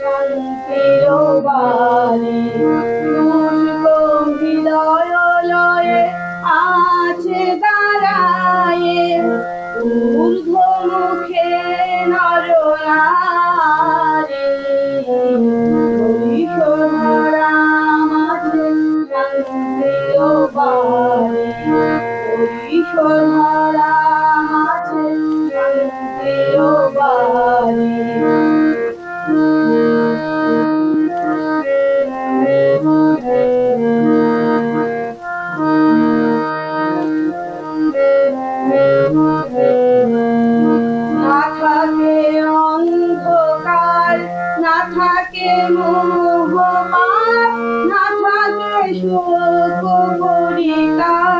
শান্তির বাণী। শুষ্ক হৃদয় লয়ে আছে দাঁড়ায়ে, ঊর্ধ্বমুখে নরনারী। হরিশোধরা মাঝে শান্তির বাণী, হরিশোধরা মাঝে শান্তির বাণী। না থাকে অন্ধকার, না থাকে মোহপার, না থাকে শোক পরিতাপ।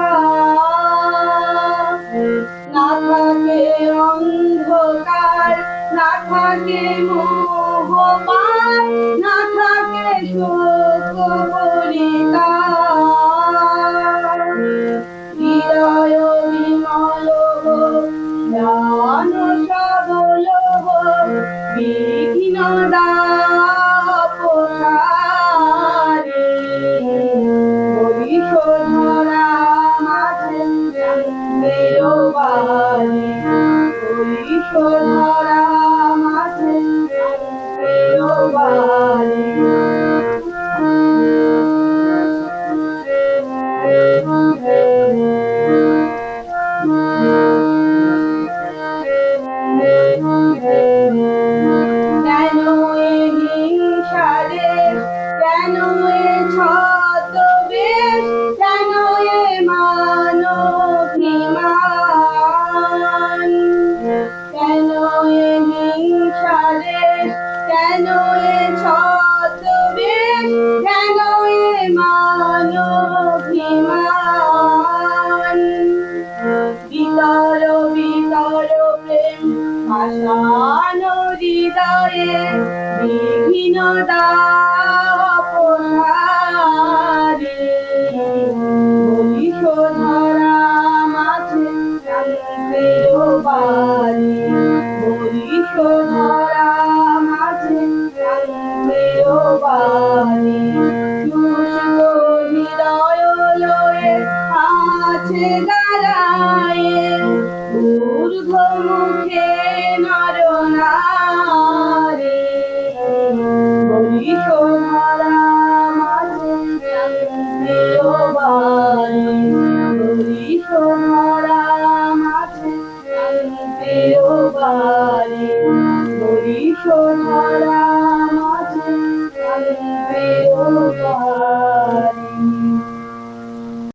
না থাকে অন্ধকার, না থাকে মোহপার, না থাকে শোক পরিতাপ। হৃদয় বিমল হোক, জ্ঞান সবল হোক, বিঘ্ন দাপসারে। হরিশোধরা মাঝে শান্তির বাণী, হরিশোধরা মাঝে শান্তির বাণী। কেন এ হিংসা দেশ, কেন এ ছদ্মবেশ, কেন এ মানবাভিমান। কেন এ হিংসা দেশ, কেন এ ছদ্মবেশ, কেন এ মানবাভিমান। বিতর বিতর প্রেম ভাসানো হৃদয়ে, বিঘ্ন দাপসারে। হরিশোধরা মাঝে শান্তির বাণী, হরিশোধরা মাঝে শান্তির বাণী। শুষ্ক হৃদয় লয়ে আছে দাঁড়ায়ে, ঊর্ধ্বমুখে নরনারী। হরিশোধরা মাঝে শান্তির বাণী, হরিশোধরা মাঝে শান্তির বাণী, হরিশোধরা